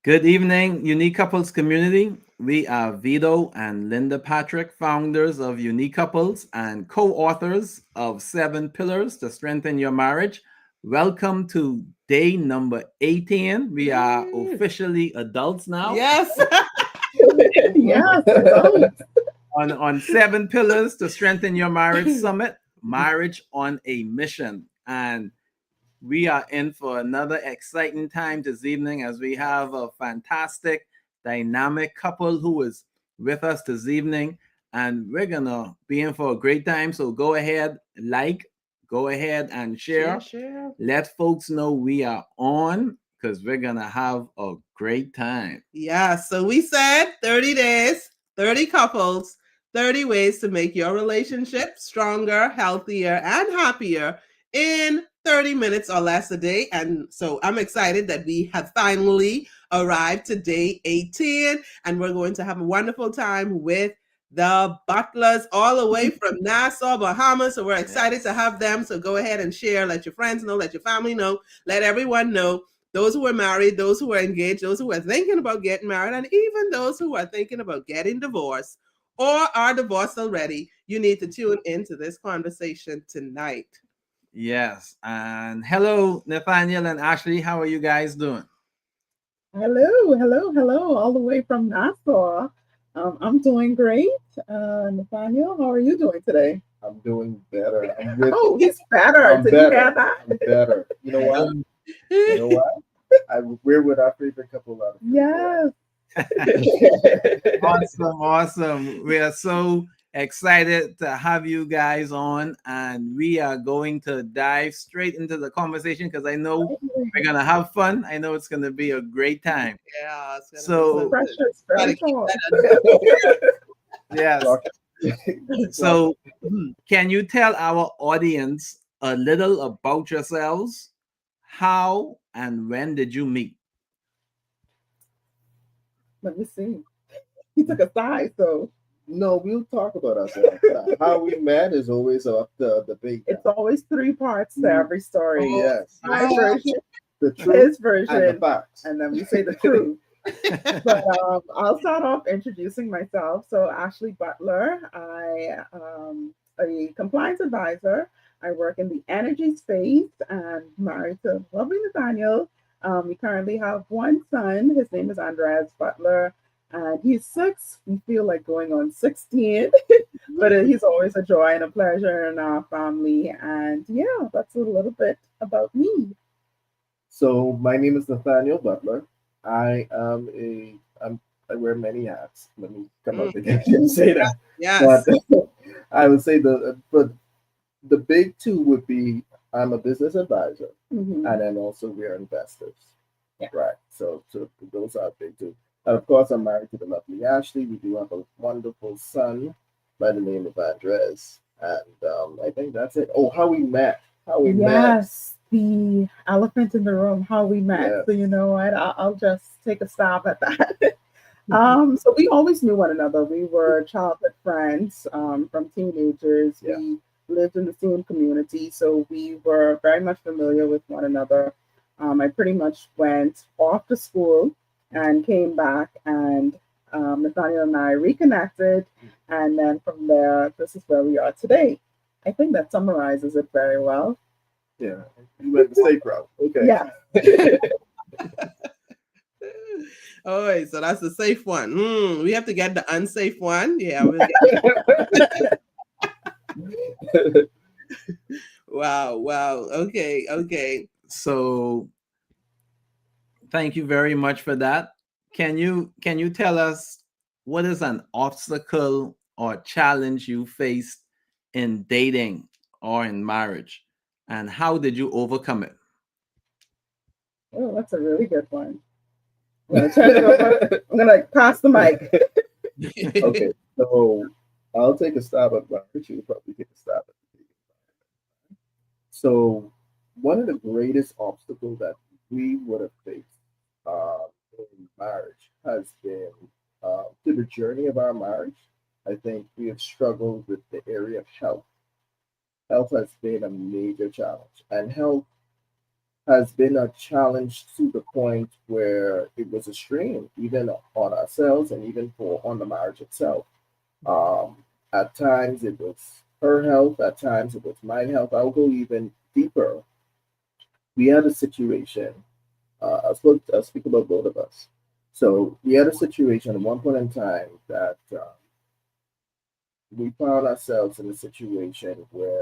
Good evening, Unique Couples community. We are Vito and Linda Patrick, founders of Unique Couples and co authors of Seven Pillars to Strengthen Your Marriage. Welcome to day number 18. We are officially adults now Yes. Yes, adult. on Seven Pillars to Strengthen Your Marriage Summit, Marriage on a Mission. And we are in for another exciting time this evening as we have a fantastic, dynamic couple who is with us this evening. And we're going to be in for a great time. So go ahead, go ahead and share. Share. Let folks know we are on because we're going to have a great time. Yeah. So we said 30 days, 30 couples, 30 ways to make your relationship stronger, healthier, and happier in 30 minutes or less a day. And so I'm excited that we have finally arrived to day 18, and we're going to have a wonderful time with the Butlers all the way from Nassau, Bahama. So we're excited to have them. So go ahead and share. Let your friends know, let your family know, let everyone know. Those who are married, those who are engaged, those who are thinking about getting married, and even those who are thinking about getting divorced or are divorced already, you need to tune into this conversation tonight. Yes. And hello, Nathaniel and Ashley. How are you guys doing? Hello, all the way from Nassau. I'm doing great. Nathaniel, how are you doing today? I'm doing better. Oh, he's better. I'm Did you hear better. that? I'm better. You know what? You know what? We're with our favorite couple out of Yes. Awesome. We are so excited to have you guys on, and we are going to dive straight into the conversation because I know we're going to have fun. I know it's going to be a great time. Yeah, it's gonna So, Precious, gotta very keep cool. that yes. So, can you tell our audience a little about yourselves? How and when did you meet? Let me see. He took a side, so No, we'll talk about ourselves. How we met is always up the debate. it's always three parts to every story. Yes. My version, The his truth and the version, facts. and then we say the truth. But I'll start off introducing myself. So Ashley Butler, I a compliance advisor. I work in the energy space and married to lovely Nathaniel. We currently have one son. His name is Andres Butler, and he's 6. We feel like going on 16, but he's always a joy and a pleasure in our family. And yeah, that's a little bit about me. So my name is Nathaniel Butler. I am a I'm I wear many hats. Let me come up again and say that. Yes. But I would say the big two would be I'm a business advisor, Mhm. and then also we are investors. Yeah. Right. So those are big two. And of course, I'm married to the lovely Ashley. We do have a wonderful son by the name of Andres, and I think that's it. Oh, how we met. How we met. Yes, the elephant in the room, how we met. Yes. So you know what? I'll just take a stab at that. So we always knew one another. We were childhood friends from teenagers. Yeah. We lived in the same community, so we were very much familiar with one another. I pretty much went off to school and came back, and Nathaniel and I reconnected, and then from there, this is where we are today. I think that summarizes it very well. Yeah. You went the safe route. Okay. Yeah. All right, so that's the safe one. We have to get the unsafe one. Yeah, we'll get. Wow. Okay. So, thank you very much for that. Can you tell us what is an obstacle or challenge you faced in dating or in marriage, and how did you overcome it? Oh, that's a really good one. I'm gonna turn it over. I'm gonna pass the mic. Okay. So I'll take a stab at marriage. You probably take a stab at dating. So one of the greatest obstacles that we would have faced in marriage has been through the journey of our marriage. I think we have struggled with the area of health. Health has been a major challenge, and health has been a challenge to the point where it was a strain, even on ourselves and even for on the marriage itself. Um, at times it was her health, at times it was my health. I'll go even deeper. We had a situation. I'll speak about both of us. So we had a situation at one point in time that we found ourselves in a situation where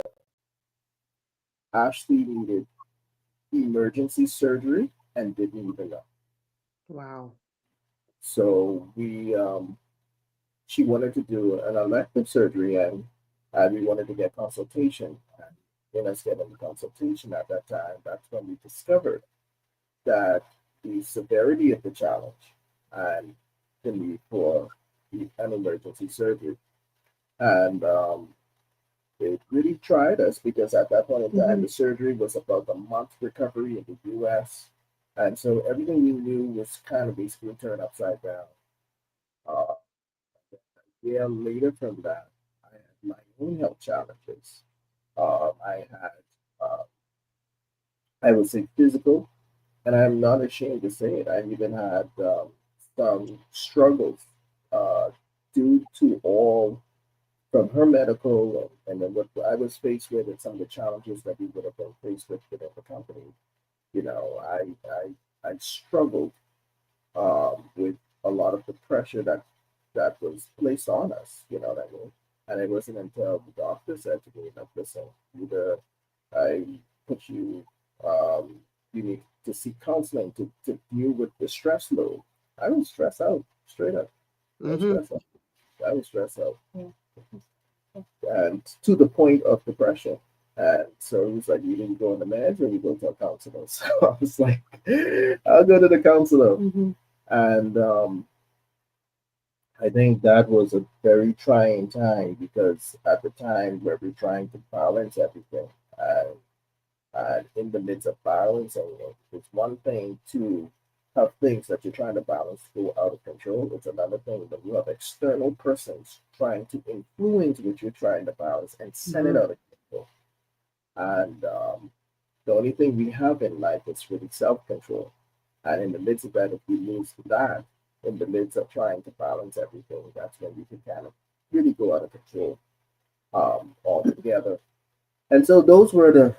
Ashley needed emergency surgery and didn't even know. Wow. So she wanted to do an elective surgery, and we wanted to get consultation. And in us getting the consultation at that time, that's when we discovered that the severity of the challenge and the need for an emergency surgery. And it really tried us because at that point in time, the surgery was about a month recovery in the US. And so everything we knew was kind of basically turned upside down. Uh, a year later from that, I had my own health challenges. I had, uh, I would say, physical, and I'm not ashamed to say it. I even had some struggles uh, due to all from her medical and then what I was faced with and some of the challenges that we would have been faced with within the company. You know, I struggled with a lot of the pressure that was placed on us. You know what I mean? And it wasn't until the doctor said to me, "Look, listen, either I put you, you need to seek counseling to deal with the stress load." I was stressed out, straight up. I was Mm-hmm. stressed out. I was stressed out, Yeah. and to the point of depression. And so it was like, you didn't go on the meds or you go to a counselor. So I was like, I'll go to the counselor. Mm-hmm. And I think that was a very trying time because at the time where we're trying to balance everything, and, and in the midst of balancing it, it's one thing to have things that you're trying to balance go out of control. It's another thing when you have external persons trying to influence what you're trying to balance and send it out of control. And the only thing we have in life is really self control. And in the midst of that, if we lose that, in the midst of trying to balance everything, that's when we can kind of really go out of control altogether. And so those were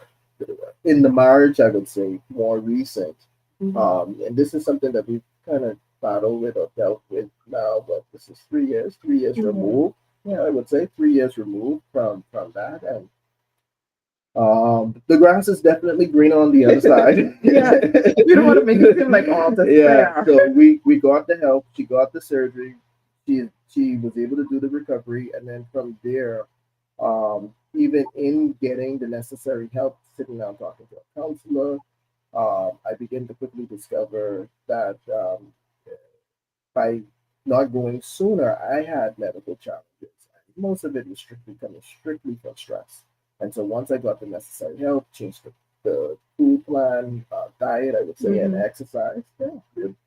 in the marriage, I would say, more recent. And this is something that we've kind of battled with or dealt with now, but this is 3 years removed. Yeah. I would say 3 years removed from that. And the grass is definitely greener on the other side. Yeah. You don't want to make it seem like all Yeah. despair. So we got the help. She got the surgery. She was able to do the recovery, and then from there, even in getting the necessary help, sitting down talking to a counselor, I began to quickly discover that by not going sooner, I had medical challenges. Most of it was strictly coming strictly from stress. And so once I got the necessary help, changed the food plan, diet, I would say, and exercise,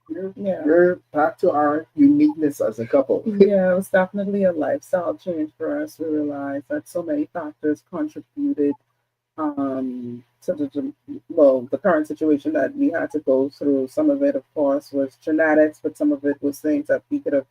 we're back to our uniqueness as a couple. Yeah, it was definitely a lifestyle change for us. We realized that so many factors contributed to the current situation that we had to go through. Some of it, of course, was genetics, but some of it was things that we could have,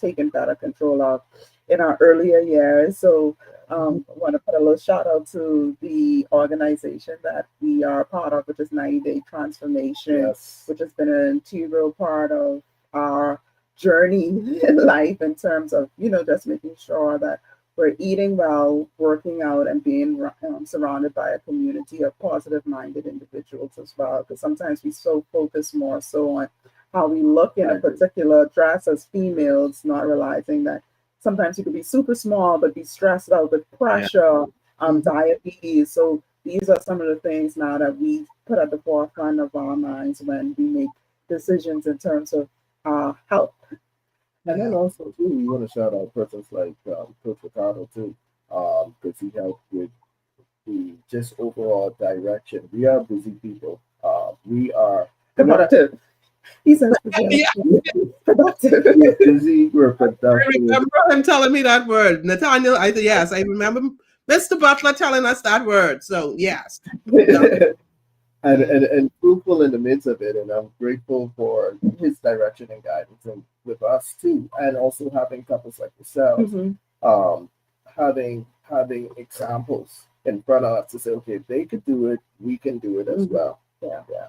taken better control of in our earlier years. So I want to put a little shout out to the organization that we are a part of, which is 90 Day Transformation, Yes. which has been an integral part of our journey in life in terms of, just making sure that we're eating well, working out, and being surrounded by a community of positive-minded individuals as well. Because sometimes we so focus more so on how we look in a particular dress as females, not realizing that sometimes you could be super small but be stressed out with pressure, diabetes. So these are some of the things now that we put at the forefront of our minds when we make decisions in terms of health. And then also too, we want to shout out persons like Coach Ricardo too, because he helped with the just overall direction. We are busy people. We are Productive. He says productive. we're busy. We're I productive. remember him telling me that word. Nathaniel, I said, yes, I remember Mr. Butler telling us that word. So, yes. and fruitful in the midst of it. And I'm grateful for his direction and guidance and with us too. And also having couples like yourselves, Mhm. um, having examples in front of us to say, okay, if they could do it, we can do it as Mhm. well. Yeah. Yeah.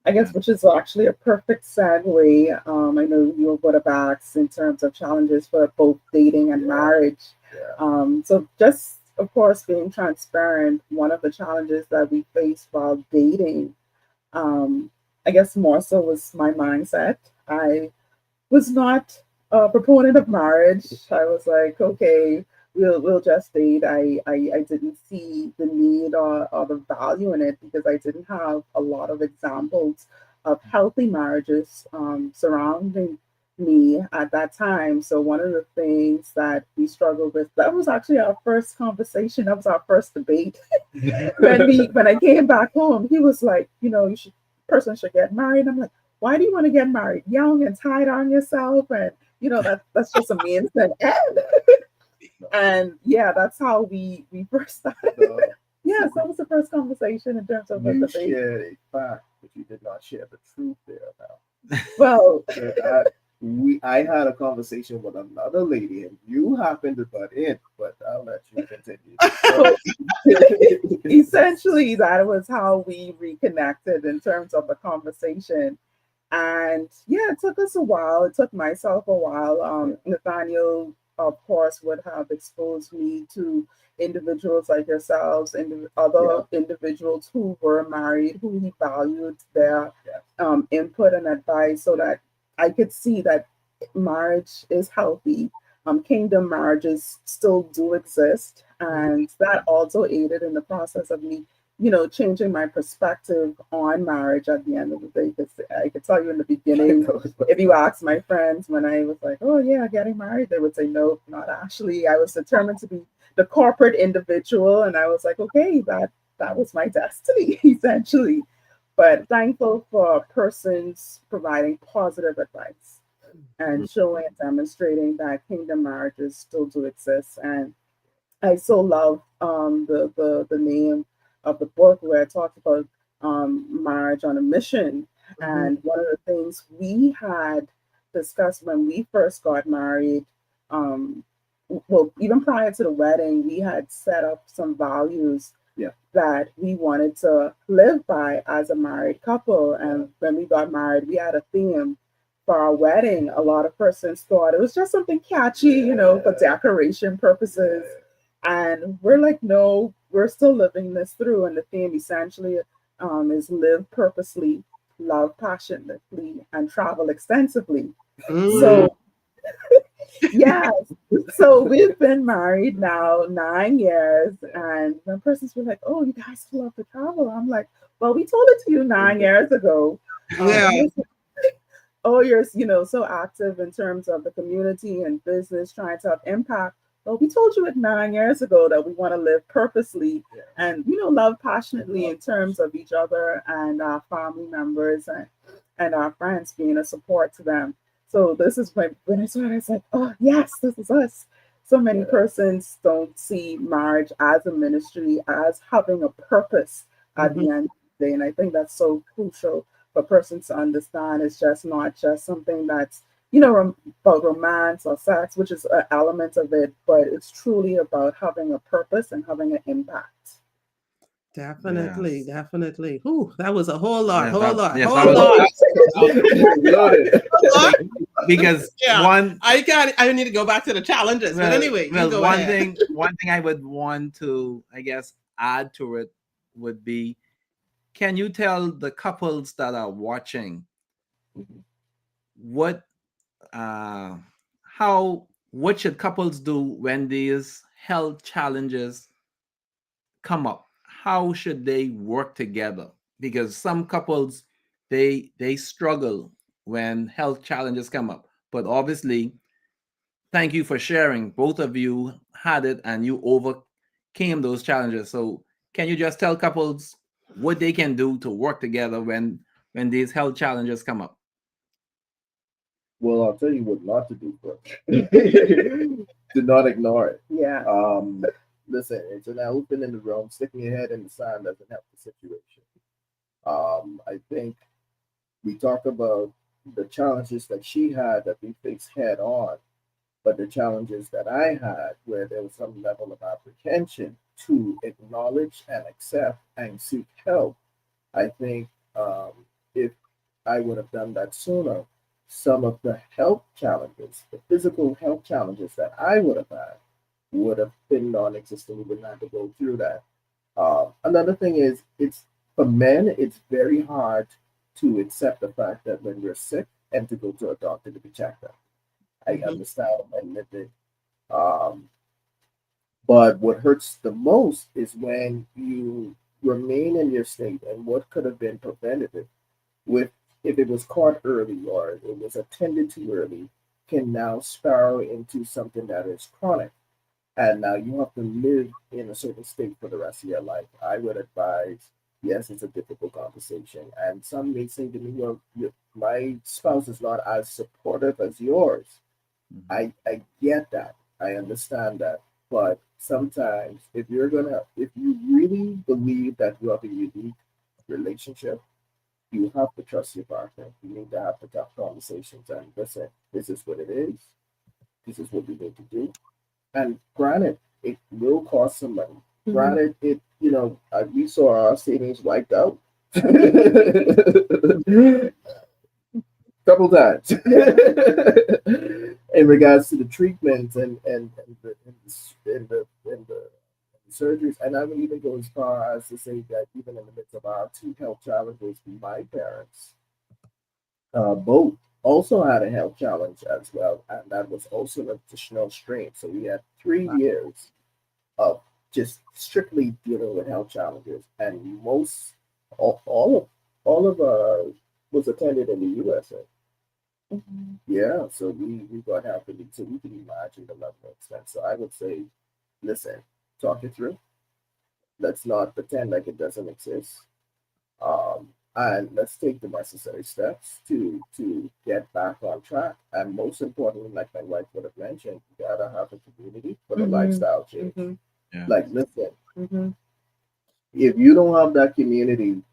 I guess, which is actually a perfect segue. I know you would have asked in terms of challenges for both dating and marriage. Yeah. So just, of course, being transparent, one of the challenges that we face while dating, um, I guess more so was my mindset. I was not a proponent of marriage. I was like, okay, we'll just date. I didn't see the need or the value in it because I didn't have a lot of examples of healthy marriages surrounding me at that time. So one of the things that we struggled with, that was actually our first conversation. That was our first debate. When I came back home, he was like, you should person should get married. I'm like, why do you want to get married young and tied on yourself? And that's just a means to an end. And yeah, that's how we first started. So, Yes, that was the first conversation in terms of a you debate. shared a fact, but you did not share the truth there now. Well, So that I had a conversation with another lady and you happened to butt in, but I'll let you continue. so essentially that was how we reconnected in terms of the conversation. And yeah, it took us a while. It took myself a while. Nathaniel, of course, would have exposed me to individuals like yourselves and other individuals who were married, who he valued their input and advice so that I could see that marriage is healthy. Kingdom marriages still do exist. And that also aided in the process of me changing my perspective on marriage at the end of the day. Because I could tell you in the beginning, if you ask my friends when I was like, oh yeah, getting married, they would say, no, not actually. I was determined to be the corporate individual. And I was like, okay, that was my destiny, essentially. But thankful for persons providing positive advice and showing and demonstrating that kingdom marriages still do exist. And I so love the name of the book where it talks about marriage on a mission. And one of the things we had discussed when we first got married, um, well, even prior to the wedding, we had set up some values that we wanted to live by as a married couple. And when we got married, we had a theme for our wedding. A lot of persons thought it was just something catchy, for decoration purposes. And we're like, no, we're still living this through. And the theme essentially is live purposely, love passionately, and travel extensively. So, yes. So we've been married now 9 years. And when persons were like, oh, you guys love to travel, I'm like, well, we told it to you 9 years ago. Yeah. Oh, you're so active in terms of the community and business, trying to have impact. Well, we told you it 9 years ago that we want to live purposely and love passionately in terms of each other and our family members and our friends, being a support to them. So this is when I saw it, I was like, oh yes, this is us. So many persons don't see marriage as a ministry, as having a purpose at the end of the day. And I think that's so crucial for persons to understand. It's just not just something that's about romance or sex, which is an element of it, but it's truly about having a purpose and having an impact. Definitely, Yes. definitely. Ooh, that was a whole lot, Yes, whole that, lot, yes, whole lot. Loaded. because Yeah, one I need to go back to the challenges. But anyway, you go one ahead. thing I would want to, I guess, add to it would be, can you tell the couples that are watching what uh what should couples do when these health challenges come up? How should they work together? Because some couples, they struggle when health challenges come up, but obviously, thank you for sharing. Both of you had it and you overcame those challenges. So can you just tell couples what they can do to work together when these health challenges come up? Well, I'll tell you what not to do first. Do not ignore it. Yeah. Listen, it's an elephant in the room. Sticking your head in the sand doesn't help the situation. I think we talk about the challenges that she had that we faced head on, but the challenges that I had, where there was some level of apprehension to acknowledge and accept and seek help, I think if I would have done that sooner, some of the health challenges, the physical health challenges that I would have had, would have been non-existent. We wouldn't have to go through that. Another thing is, it's for men, it's very hard to accept the fact that when you're sick and to go to a doctor to be checked out. I Mhm. understand and live it. Um, but what hurts the most is when you remain in your state and what could have been preventative with if it was caught early or it was attended to early can now spiral into something that is chronic. And now you have to live in a certain state for the rest of your life. I would advise, yes, it's a difficult conversation. And some may say to me, well, my spouse is not as supportive as yours. I get that. I understand that. But sometimes if you really believe that you have a unique relationship, you have to trust your partner. You need to have the tough conversations and listen, this is what it is. This is what we need to do. And granted, it will cost some money. Granted, we saw our savings wiped out. Couple times in regards to the treatments and the surgeries. And I would even go as far as to say that even in the midst of our two health challenges, my parents both also had a health challenge as well, and that was also an additional strain. So we had 3 years of just strictly dealing with health challenges, and most all of was attended in the USA. Yeah, so we got half of it, so we can imagine the level of expense. So I would say, listen, talk it through. Let's not pretend like it doesn't exist. And let's take the necessary steps to get back on track. And most importantly, like my wife would have mentioned, you gotta have a community for the lifestyle change. Yeah. Like, listen, if you don't have that community,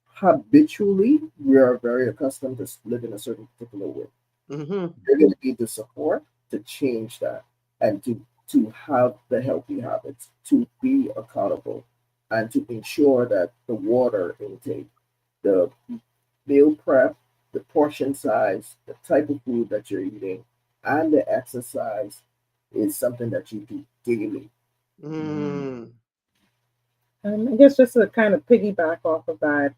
habitually, we are very accustomed to live in a certain particular way. Mhm. You're going to need the support to change that and to have the healthy habits, to be accountable, and to ensure that the water intake, the meal prep, the portion size, the type of food that you're eating, and the exercise is something that you do daily. Mm. I guess just to kind of piggyback off of that,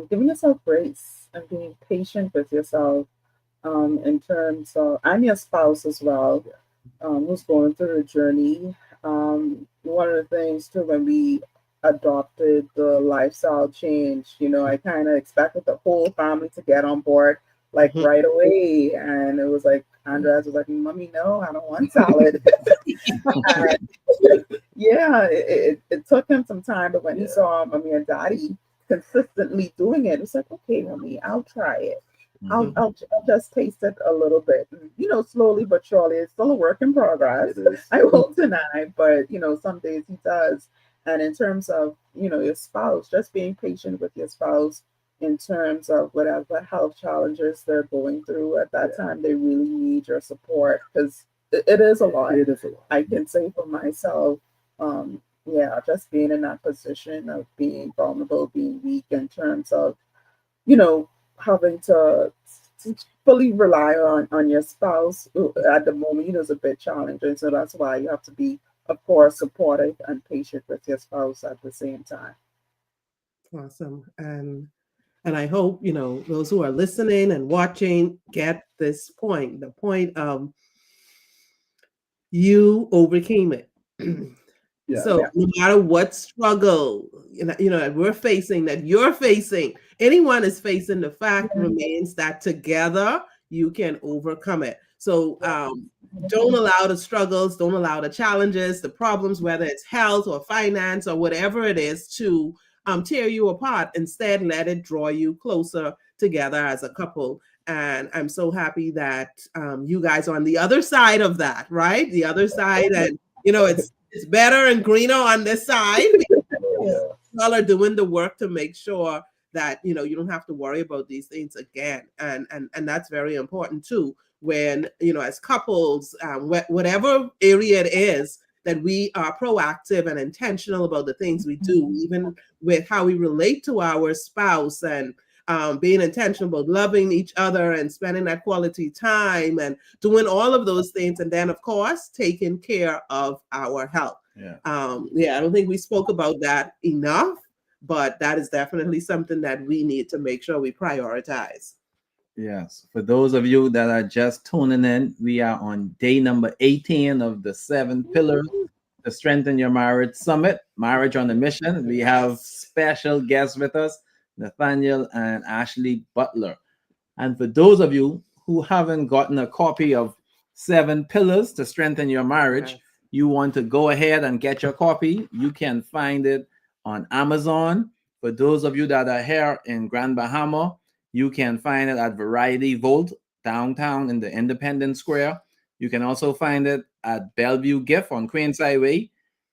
giving yourself grace and being patient with yourself in terms of, and your spouse as well, who's going through a journey. One of the things too, when we adopted the lifestyle change, I kind of expected the whole family to get on board like Mhm. right away. And it was like, Andres was like, Mommy, no, I don't want salad. Yeah, it took him some time, but when he Yeah. saw mommy and daddy consistently doing it, it's like, okay, mommy, I'll try it. I'll, Mhm. I'll, I'll just taste it a little bit. And, slowly but surely, it's still a work in progress. It is. I won't deny, but some days he does. And in terms of, your spouse, just being patient with your spouse in terms of whatever health challenges they're going through at that Yeah. time, they really need your support because it is a lot. It is a lot. I can say for myself, yeah, just being in that position of being vulnerable, being weak in terms of, you know, having to fully rely on your spouse at the moment, is a bit challenging. So that's why you have to be, of course, supportive and patient with your spouse at the same time. Awesome. And I hope, those who are listening and watching get this point, the point of you overcame it. Yeah. So Yeah. no matter what struggle that we're facing, that you're facing, anyone is facing, the fact Yeah. remains that together you can overcome it. So don't allow the struggles, don't allow the challenges, the problems, whether it's health or finance or whatever it is, to tear you apart. Instead, let it draw you closer together as a couple. And I'm so happy that you guys are on the other side of that, right? The other side, and it's better and greener on this side. Yeah. Y'all are doing the work to make sure that, you know, you don't have to worry about these things again. And that's very important too, when, you know, as couples, whatever area it is, that we are proactive and intentional about the things we do, even with how we relate to our spouse, and being intentional about loving each other and spending that quality time and doing all of those things. And then, of course, taking care of our health. Yeah. I don't think we spoke about that enough, but that is definitely something that we need to make sure we prioritize. Yes. For those of you that are just tuning in, we are on day number 18 of the 7 Pillars to Strengthen Your Marriage Summit, Marriage on a Mission. We have special guests with us, Nathaniel and Ashley Butler. And for those of you who haven't gotten a copy of 7 Pillars to Strengthen Your Marriage, Yes. you want to go ahead and get your copy. You can find it on Amazon. For those of you that are here in Grand Bahama, you can find it at Variety Volt downtown in the Independence Square. You can also find it at Bellevue Gift on Queenside Way.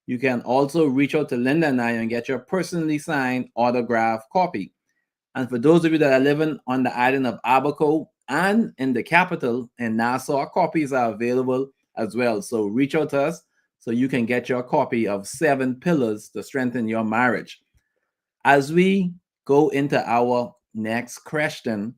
You can also reach out to Linda and I and get your personally signed autograph copy. And for those of you that are living on the island of Abaco and in the capital in Nassau, copies are available as well. So reach out to us so you can get your copy of 7 Pillars to Strengthen Your Marriage. As we go into our next question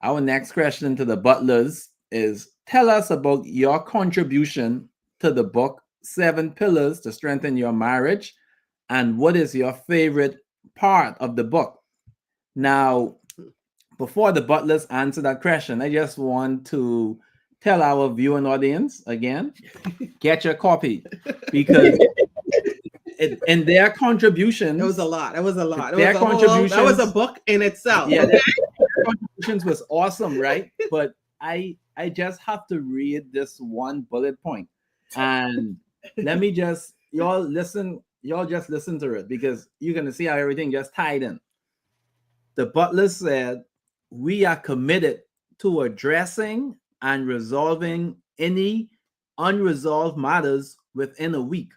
to the Butlers is, tell us about your contribution to the book 7 Pillars to Strengthen Your Marriage, and what is your favorite part of the book. Now, before the Butlers answer that question, I just want to tell our viewing audience again, get your copy, because in their contributions, It was a lot. It was a lot. Their contributions, that was a book in itself. yeah, their contributions was awesome, right? But I just have to read this one bullet point, and let me just y'all just listen to it, because you're gonna see how everything just tied in. The Butler said, we are committed to addressing and resolving any unresolved matters within a week,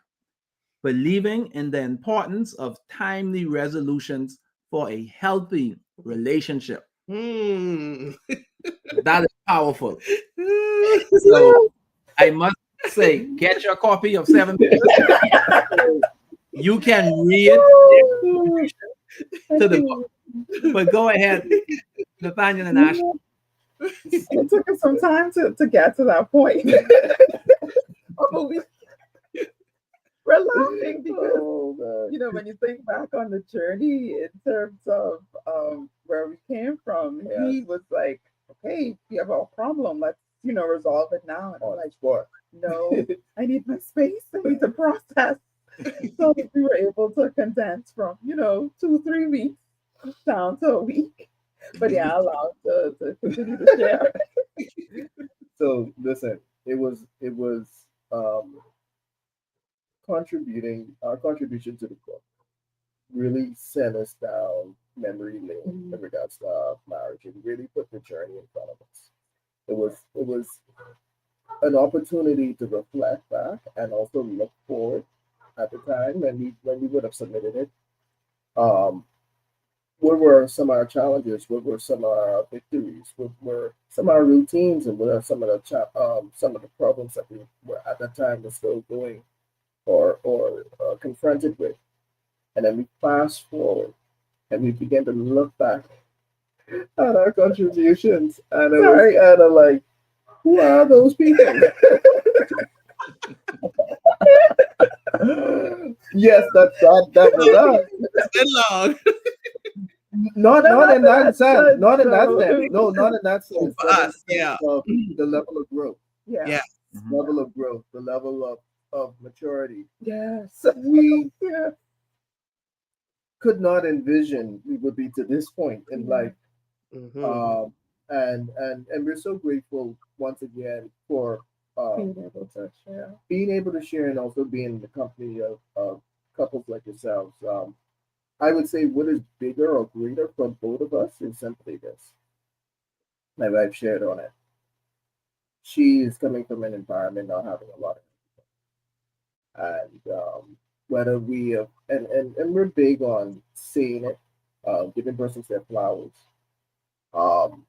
believing in the importance of timely resolutions for a healthy relationship. That is powerful. So I must say, get your copy of 7 Pillars. You can read to the book. But go ahead, Nathaniel and Ashley. It took us some time to get to that point. We're laughing because, you know, when you think back on the journey in terms of where we came from, he was like, okay, we have a problem. Let's, you know, resolve it now. And I'm like, What? no, I need my space. I need to process. So we were able to condense from, you know, 2-3 weeks down to a week. But yeah, I allowed to continue to share. So listen, it was contributing our contribution to the book really sent us down memory lane in regards to our marriage, and really put the journey in front of us. It was an opportunity to reflect back and also look forward at the time when we would have submitted it. What were some of our challenges? What were some of our victories? What were some of our routines? And what are some of the problems that we were at that time were still going or confronted with? And then we fast forward and we begin to look back at our contributions, and it was kind of like, who are those people? Yes, that was us. It's been long. Not in that sense. Not in that sense. No, not in that sense. For us, yeah. The level of growth. Yeah. Level of growth. The level of maturity. Yes. We could not envision we would be to this point in life. And we're so grateful once again for being able to share and also being in the company of couples like yourselves. I would say what is bigger or greater for both of us is simply this. My wife shared on it. She is coming from an environment not having a lot of, and whether we have, and we're big on saying it giving persons their flowers. Um,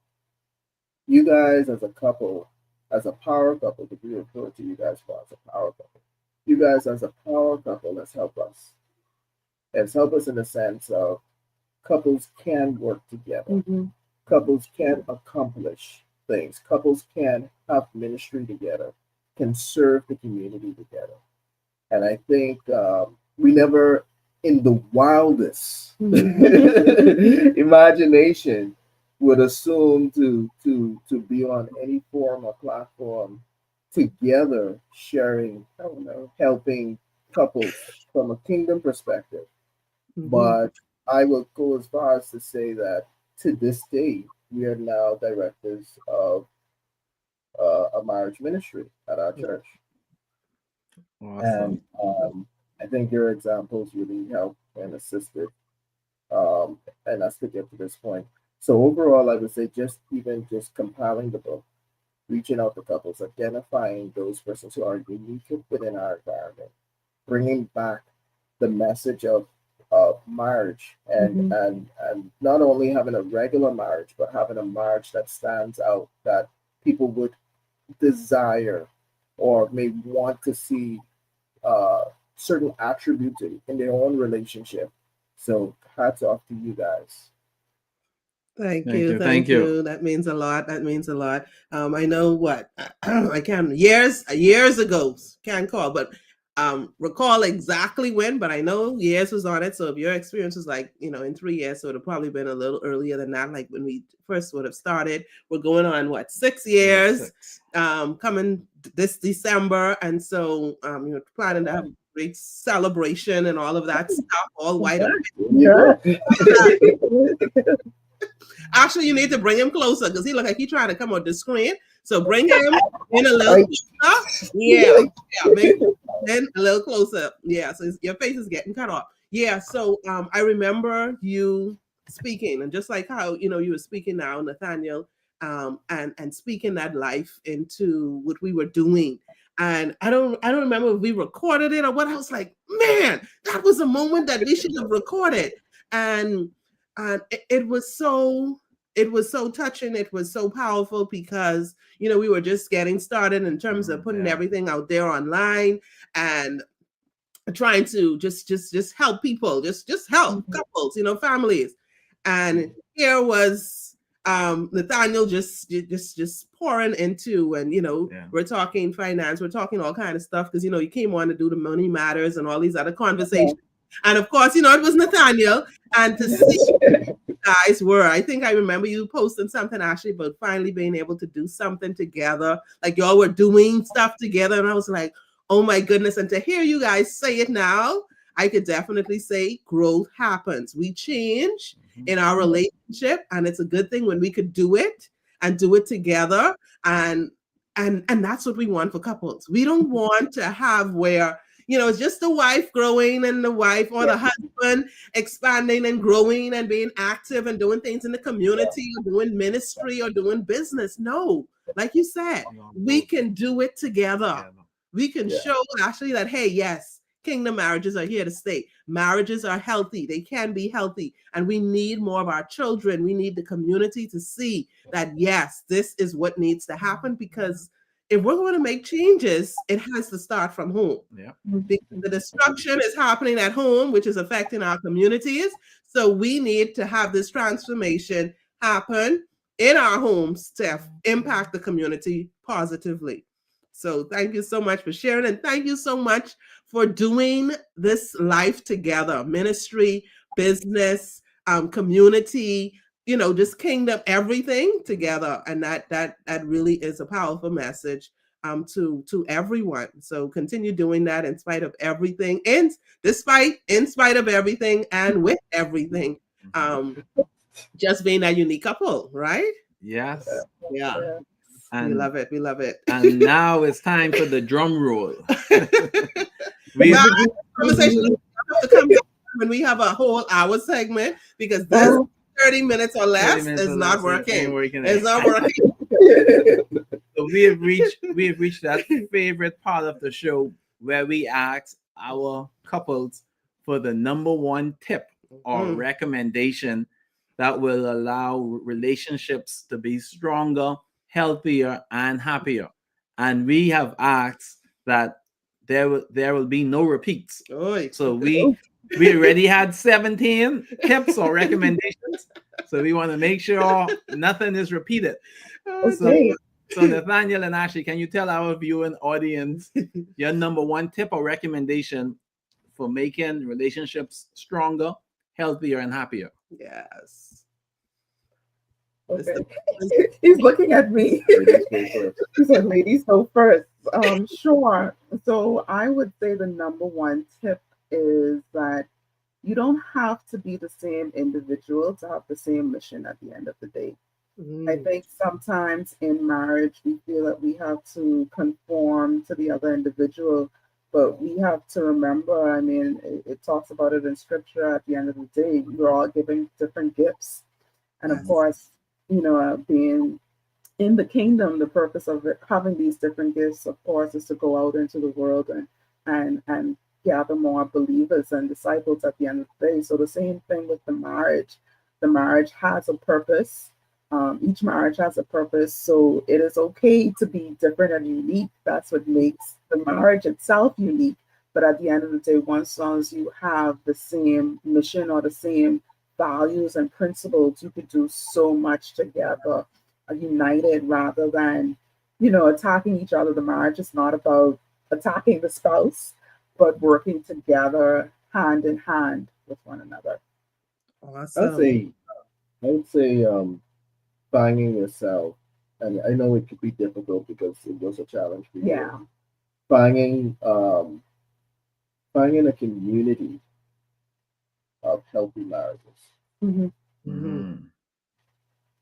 you guys as a couple, as a power couple, because we refer to you guys for as a power couple. You guys as a power couple, let's help us. Let's help us in the sense of couples can work together. Mm-hmm. Couples can accomplish things. Couples can have ministry together, can serve the community together. And I think we never, in the wildest imagination, would assume to be on any form or platform together, sharing, I don't know, helping couples from a kingdom perspective. Mhm. But I will go as far as to say that to this day, we are now directors of a marriage ministry at our church. Awesome. And I think your examples really helped and assisted, and us to get to this point. So overall, I would say just even just compiling the book, reaching out to couples, identifying those persons who are unique within our environment, bringing back the message of marriage, Mhm. and not only having a regular marriage, but having a marriage that stands out, that people would desire or may want to see uh, certain attributes in their own relationship. So hats off to you guys. Thank Thank you, you. thank Thank you. you. That means a lot. That means a lot. I know what I can years ago can't call, but recall exactly when. But I know years was on it. So if your experience was like in 3 years, so it'd probably been a little earlier than that. Like when we first would have started. We're going on what 6 years. 6. Coming this December, and so planning to have a great celebration and all of that stuff, all white. You go. Actually, you need to bring him closer because he look like he's trying to come on the screen. So bring him in a little closer. Yeah, make him a little closer. Yeah, so your face is getting cut off. Yeah, so I remember you speaking, and just like how you were speaking now, Nathaniel, and speaking that life into what we were doing. And I don't remember if we recorded it or what. I was like, man, that was a moment that we should have recorded. And it was so touching. It was so powerful because we were just getting started in terms of putting everything out there online and trying to just help people, just help couples, families. And here was Nathaniel just pouring into, and we're talking finance, we're talking all kind of stuff because he came on to do the money matters and all these other conversations. And of course, it was Nathaniel. And to see guys were, I think I remember you posting something, Ashley, about finally being able to do something together. Like y'all were doing stuff together. And I was like, oh my goodness. And to hear you guys say it now, I could definitely say growth happens. We change in our relationship. And it's a good thing when we could do it and do it together. And that's what we want for couples. We don't want to have where it's just the wife growing and the wife or the husband expanding and growing and being active and doing things in the community or doing ministry or doing business. No, like you said, we can do it together. We can show actually that, hey, yes, kingdom marriages are here to stay. Marriages are healthy. They can be healthy. And we need more of our children. We need the community to see that, yes, this is what needs to happen, because if we're going to make changes, it has to start from home. Yeah. Because the destruction is happening at home, which is affecting our communities. So we need to have this transformation happen in our homes to impact the community positively. So thank you so much for sharing, and thank you so much for doing this life together, ministry, business, community, just kingdom, everything together. And that really is a powerful message to everyone. So continue doing that in spite of everything, and in spite of everything, and with everything. Just being a unique couple, right? Yes. Yeah. And we love it. We love it. And now it's time for the drum roll. Conversation have to come back when we have a whole hour segment, because this 30 minutes or less is not working. It's not working. So we have reached that favorite part of the show where we ask our couples for the number one tip or Mhm. recommendation that will allow relationships to be stronger, healthier, and happier. And we have asked that there will be no repeats. Oy. So we already had 17 tips or recommendations. So we want to make sure nothing is repeated. Oh, So Okay. so Nathaniel and Ashley, can you tell our viewing audience your number one tip or recommendation for making relationships stronger, healthier, and happier? yes. Okay. Mr. He's looking at me. Ladies go first. He said, ladies go first. Sure. So I would say the number one tip is that you don't have to be the same individual to have the same mission at the end of the day. I Mm. think sometimes in marriage, we feel that we have to conform to the other individual, but we have to remember, I mean, it talks about it in scripture at the end of the day, we're all given different gifts. And of Yes. course, being in the kingdom, the purpose of it, having these different gifts, of course, is to go out into the world and gather more believers and disciples at the end of the day. So the same thing with the marriage. The marriage has a purpose. Each marriage has a purpose. So it is okay to be different and unique. That's what makes the marriage itself unique. But at the end of the day, once long as you have the same mission or the same values and principles, you could do so much together, united rather than, attacking each other. The marriage is not about attacking the spouse, but working together hand in hand with one another. I'd Awesome. say, I would say, finding yourself, and I know it could be difficult because it was a challenge for you. Yeah. Finding, finding a community of healthy marriages. Hmm. Mhm. Mm.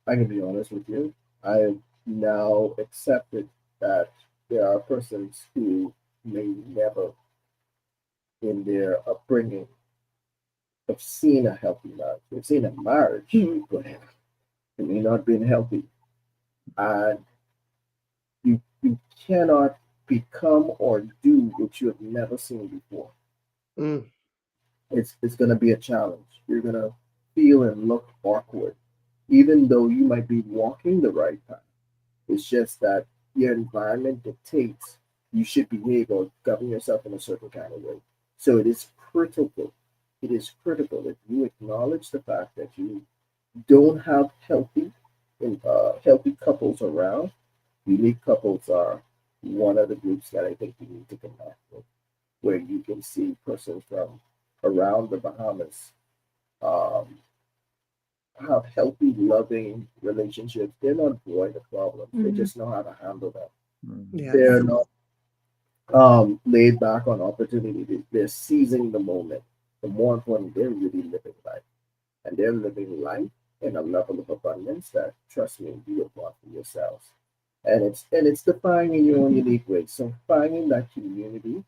I can be honest with you. I have now accepted that there are persons who may never, in their upbringing, have seen a healthy marriage. They've seen a marriage, Mhm. but it may not been healthy. And you cannot become or do what you have never seen before. Mm. It's gonna be a challenge. You're gonna feel and look awkward, even though you might be walking the right path. It's just that your environment dictates you should behave or govern yourself in a certain kind of way. So it is critical. It is critical that you acknowledge the fact that you don't have healthy couples around. Unique couples are one of the groups that I think you need to connect with, where you can see persons from around the Bahamas um, have healthy, loving relationships. They're not void of problems. They Mhm. just know how to handle them. Mm. They're Yes. not laid back on opportunity. They're seizing the moment. But more important, they're really living life. And they're living life in a level of abundance that, trust me, you would want for yourselves. And it's defined in your own unique way. So finding that community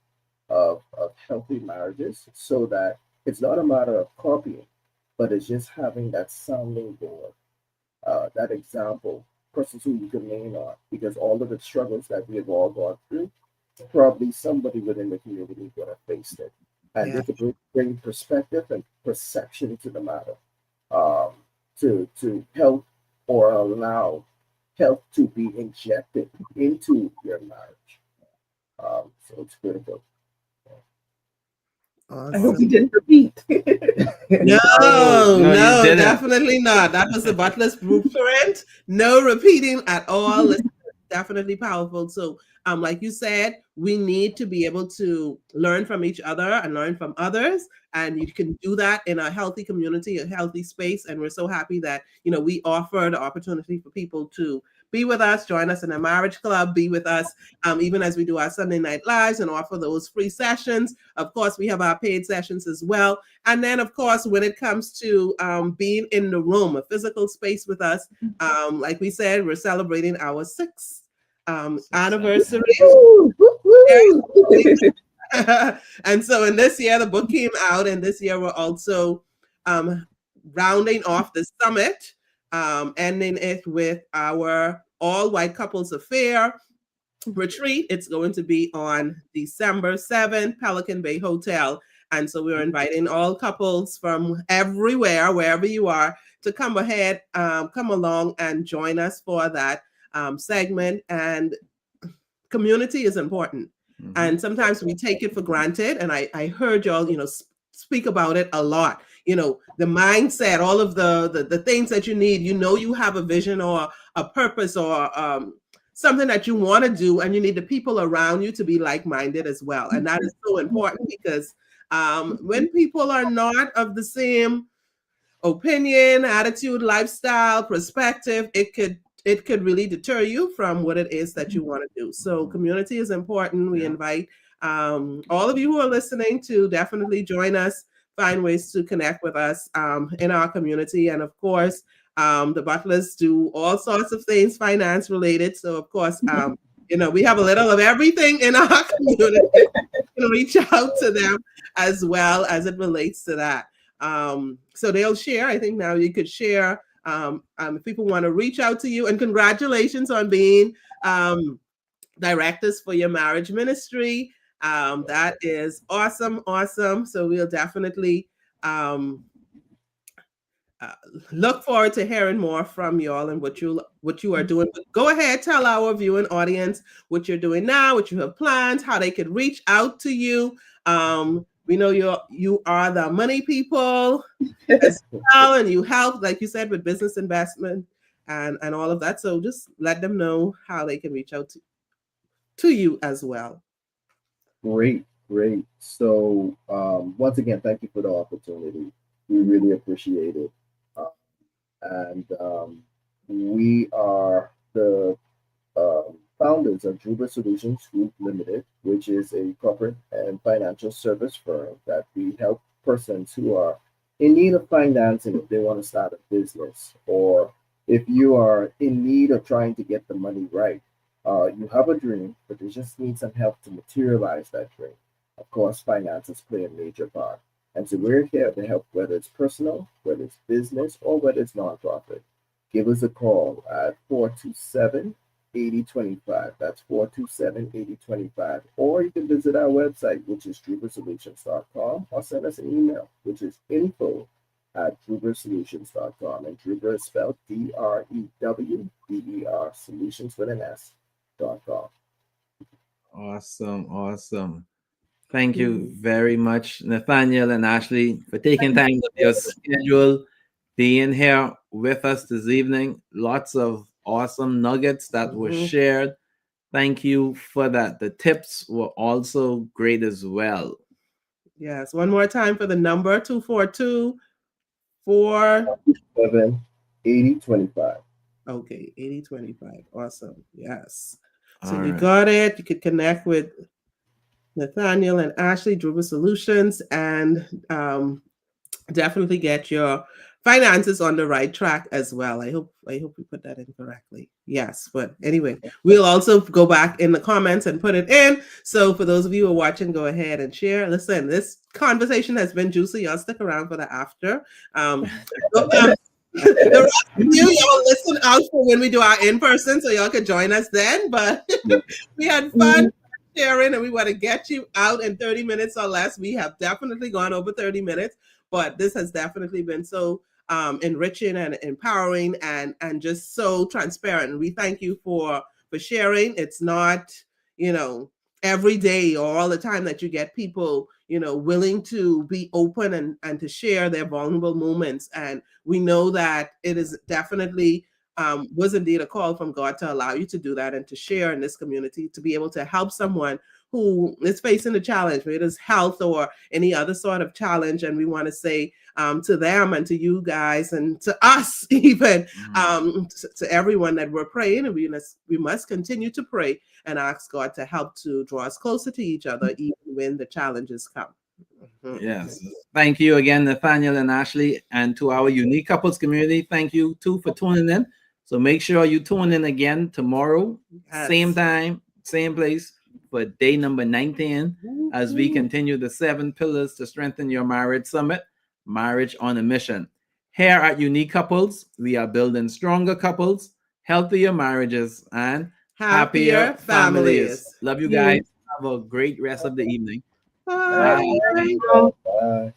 of healthy marriages so that it's not a matter of copying, but it's just having that sounding board, that example, persons who you can lean on, because all of the struggles that we have all gone through, probably somebody within the community would have faced it. And Yeah. they could bring perspective and perception to the matter, um, to help or allow health to be injected into your marriage. So it's critical. I hope Awesome. he didn't repeat. No, No, no, you no, didn't. definitely not. That was the Butler's blueprint. No repeating at all. Listen, definitely powerful. So, like you said, we need to be able to learn from each other and learn from others, and you can do that in a healthy community, a healthy space. And we're so happy that we offer the opportunity for people to be with us, join us in a marriage club, be with us, even as we do our Sunday night lives and offer those free sessions. Of course, we have our paid sessions as well. And then, of course, when it comes to being in the room, a physical space with us, like we said, we're celebrating our sixth anniversary. Woo, woo, woo. And so, in this year, the book came out, and this year we're also rounding off the summit, ending it with our all white couples affair retreat. It's going to be on December 7th, Pelican Bay Hotel. And so we're inviting all couples from everywhere, wherever you are, to come ahead, come along and join us for that segment. And community is important. Mhm. And sometimes we take it for granted. And I heard y'all, speak about it a lot. The mindset, all of the things that you need. You have a vision or a purpose or something that you want to do, and you need the people around you to be like-minded as well. And that is so important, because when people are not of the same opinion, attitude, lifestyle, perspective, it could really deter you from what it is that you want to do. So community is important. We invite all of you who are listening to definitely join us, find ways to connect with us in our community. And of course, the Butlers do all sorts of things finance related. So of course, we have a little of everything in our community. Reach out to them as well as it relates to that. So they'll share. I think now you could share if people want to reach out to you. And congratulations on being directors for your marriage ministry. That is awesome. So we'll definitely look forward to hearing more from y'all and what you are doing. But go ahead, tell our viewing audience what you're doing now, what you have planned, how they could reach out to you. We know you are the money people as well, and you help, like you said, with business investment and all of that. So just let them know how they can reach out to you as well. Great. So once again, thank you for the opportunity. We really appreciate it. And we are the founders of Druba Solutions Group Limited, which is a corporate and financial service firm that we help persons who are in need of financing if they want to start a business, or if you are in need of trying to get the money right. You have a dream, but you just need some help to materialize that dream. Of course, finances play a major part. And so we're here to help, whether it's personal, whether it's business, or whether it's nonprofit. Give us a call at 427-8025. That's 427-8025. Or you can visit our website, which is drubersolutions.com, or send us an email, which is info@drubersolutions.com. And Druber is spelled DREWBER, solutions with an S.com. Awesome. Thank you very much, Nathaniel and Ashley, for taking time out of your schedule, being here with us this evening. Lots of awesome nuggets that were shared. Thank you for that. The tips were also great as well. Yes. One more time for the number, 242-427-8025. Okay, 8025. Awesome. Yes. So All you right. got it. You could connect with Nathaniel and Ashley, Druba Solutions, and definitely get your finances on the right track as well. I hope we put that in correctly. Yes, but anyway, we'll also go back in the comments and put it in. So for those of you who are watching, go ahead and share. Listen, this conversation has been juicy. Y'all stick around for the after. The rest of y'all listen out for when we do our in-person, so y'all can join us then. But we had fun sharing, and we want to get you out in 30 minutes or less. We have definitely gone over 30 minutes, but this has definitely been so enriching and empowering and just so transparent. And we thank you for sharing. It's not, every day or all the time that you get people, willing to be open and to share their vulnerable moments. And we know that it is definitely was indeed a call from God to allow you to do that and to share in this community, to be able to help someone who is facing a challenge, whether it is health or any other sort of challenge. And we want to say to them and to you guys and to us even, to everyone, that we're praying, and we must continue to pray and ask God to help to draw us closer to each other even when the challenges come. Yes. Thank you again, Nathaniel and Ashley, and to our unique couples community. Thank you too for tuning in. So make sure you tune in again tomorrow, same time, same place, for day number 19, as we continue the 7 pillars to strengthen your marriage summit, Marriage on a Mission. Here at Unique Couples, we are building stronger couples, healthier marriages, and happier families. Love you guys. Have a great rest of the evening. Bye. Bye. Bye.